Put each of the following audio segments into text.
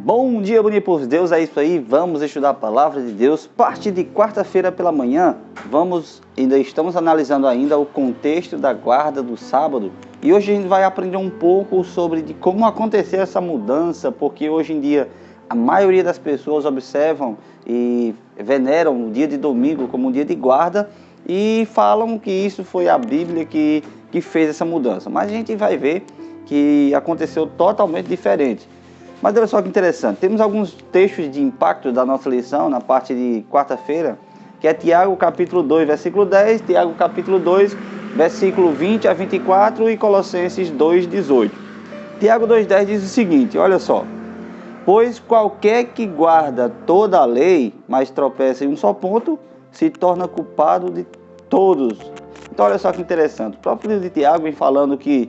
Bom dia, bonito povo de Deus, é isso aí, vamos estudar a Palavra de Deus. Parte de quarta-feira pela manhã, estamos analisando ainda o contexto da guarda do sábado. E hoje a gente vai aprender um pouco sobre como aconteceu essa mudança, porque hoje em dia a maioria das pessoas observam e veneram o dia de domingo como um dia de guarda e falam que isso foi a Bíblia que fez essa mudança. Mas a gente vai ver que aconteceu totalmente diferente. Mas olha só que interessante, temos alguns textos de impacto da nossa lição na parte de quarta-feira, que é Tiago capítulo 2, versículo 10, Tiago capítulo 2, versículo 20 a 24 e Colossenses 2, 18. Tiago 2,10 diz o seguinte, olha só: pois qualquer que guarda toda a lei, mas tropeça em um só ponto, se torna culpado de todos. Então olha só que interessante, o próprio livro de Tiago vem falando que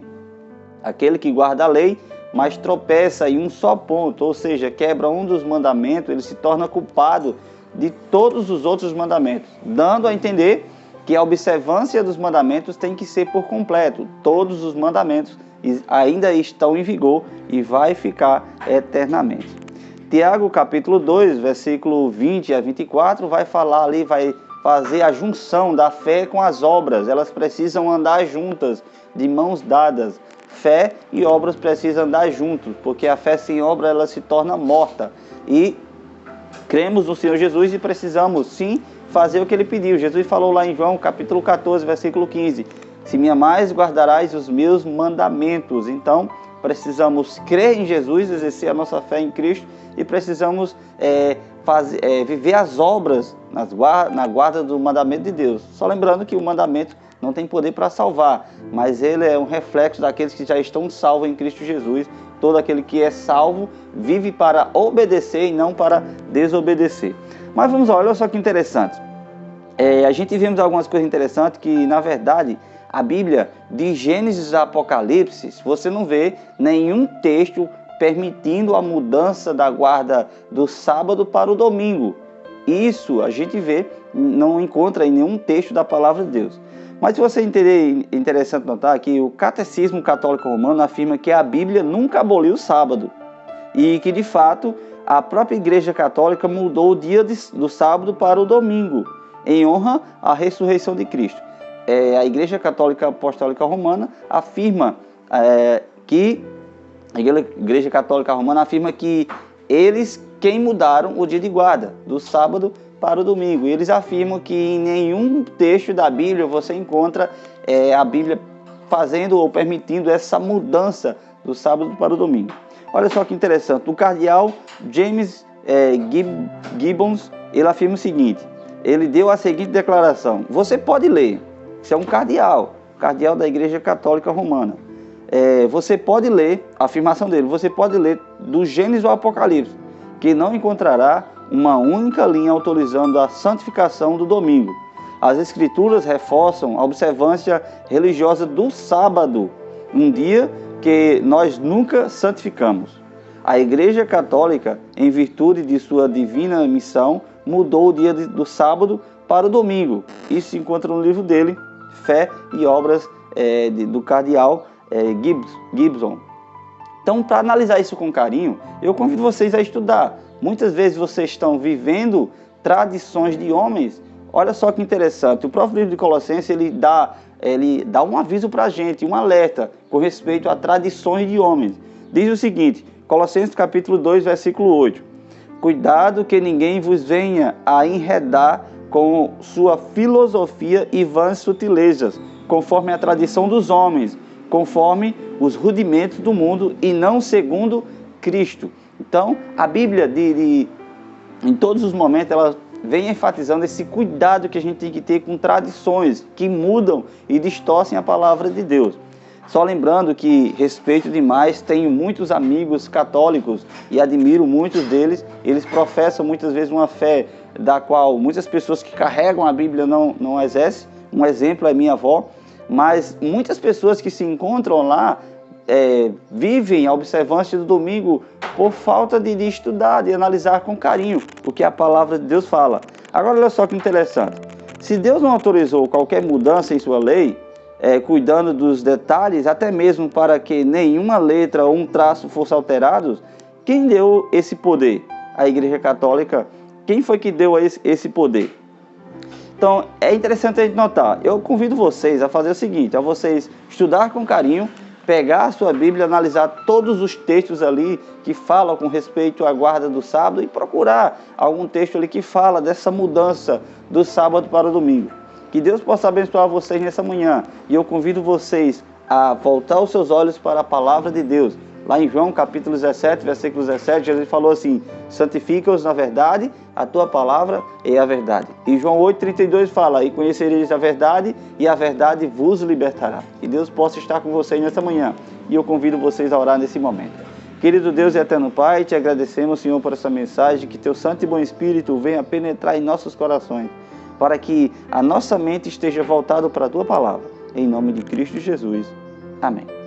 aquele que guarda a lei, mas tropeça em um só ponto, ou seja, quebra um dos mandamentos, ele se torna culpado de todos os outros mandamentos, dando a entender que a observância dos mandamentos tem que ser por completo. Todos os mandamentos ainda estão em vigor e vai ficar eternamente. Tiago capítulo 2, versículo 20 a 24, vai falar ali, vai fazer a junção da fé com as obras. Elas precisam andar juntas, de mãos dadas. Fé e obras precisam andar juntos, porque a fé sem obra ela se torna morta. E cremos no Senhor Jesus e precisamos sim fazer o que ele pediu. Jesus falou lá em João capítulo 14, versículo 15: se me amais, guardarás os meus mandamentos. Então precisamos crer em Jesus, exercer a nossa fé em Cristo e precisamos viver as obras na guarda do mandamento de Deus. Só lembrando que o mandamento não tem poder para salvar, mas ele é um reflexo daqueles que já estão salvos em Cristo Jesus. Todo aquele que é salvo vive para obedecer e não para desobedecer. Mas vamos lá, olha só que interessante. A gente vemos algumas coisas interessantes que, na verdade, a Bíblia, de Gênesis a Apocalipse, você não vê nenhum texto permitindo a mudança da guarda do sábado para o domingo. Isso a gente não encontra em nenhum texto da Palavra de Deus. Mas se você entender, é interessante notar que o Catecismo Católico Romano afirma que a Bíblia nunca aboliu o sábado e que, de fato, a própria Igreja Católica mudou o dia do sábado para o domingo, em honra à ressurreição de Cristo. A Igreja Católica Apostólica Romana afirma que quem mudaram o dia de guarda, do sábado para o domingo. E eles afirmam que em nenhum texto da Bíblia você encontra a Bíblia fazendo ou permitindo essa mudança do sábado para o domingo. Olha só que interessante, o cardeal James Gibbons, ele afirma o seguinte, ele deu a seguinte declaração: você pode ler, isso é um cardeal da Igreja Católica Romana, você pode ler, a afirmação dele, você pode ler do Gênesis ao Apocalipse, que não encontrará uma única linha autorizando a santificação do domingo. As Escrituras reforçam a observância religiosa do sábado, um dia que nós nunca santificamos. A Igreja Católica, em virtude de sua divina missão, mudou o dia do sábado para o domingo. Isso se encontra no livro dele, Fé e Obras, do cardeal Gibson. Então, para analisar isso com carinho, eu convido vocês a estudar. Muitas vezes vocês estão vivendo tradições de homens. Olha só que interessante, o próprio livro de Colossenses ele dá um aviso para a gente, um alerta com respeito a tradições de homens. Diz o seguinte, Colossenses capítulo 2, versículo 8: cuidado que ninguém vos venha a enredar com sua filosofia e vãs sutilezas, conforme a tradição dos homens, conforme os rudimentos do mundo e não segundo Cristo. Então, a Bíblia, em todos os momentos, ela vem enfatizando esse cuidado que a gente tem que ter com tradições que mudam e distorcem a palavra de Deus. Só lembrando que respeito demais, tenho muitos amigos católicos e admiro muitos deles. Eles professam muitas vezes uma fé da qual muitas pessoas que carregam a Bíblia não exercem. Um exemplo é minha avó. Mas muitas pessoas que se encontram lá vivem a observância do domingo por falta de estudar, de analisar com carinho o que a palavra de Deus fala. Agora olha só que interessante, se Deus não autorizou qualquer mudança em sua lei, cuidando dos detalhes, até mesmo para que nenhuma letra ou um traço fosse alterados, quem deu esse poder? A Igreja Católica. Quem foi que deu esse poder? Então, é interessante a gente notar. Eu convido vocês a fazer o seguinte, a vocês estudar com carinho, pegar a sua Bíblia, analisar todos os textos ali que falam com respeito à guarda do sábado e procurar algum texto ali que fala dessa mudança do sábado para o domingo. Que Deus possa abençoar vocês nessa manhã. E eu convido vocês a voltar os seus olhos para a palavra de Deus. Lá em João capítulo 17, versículo 17, Jesus falou assim: santifica-os na verdade, a tua palavra é a verdade. E João 8,32 fala: e conhecereis a verdade, e a verdade vos libertará. Que Deus possa estar com vocês nessa manhã. E eu convido vocês a orar nesse momento. Querido Deus e eterno Pai, te agradecemos, Senhor, por essa mensagem, que teu Santo e Bom Espírito venha penetrar em nossos corações, para que a nossa mente esteja voltada para a tua palavra. Em nome de Cristo Jesus. Amém.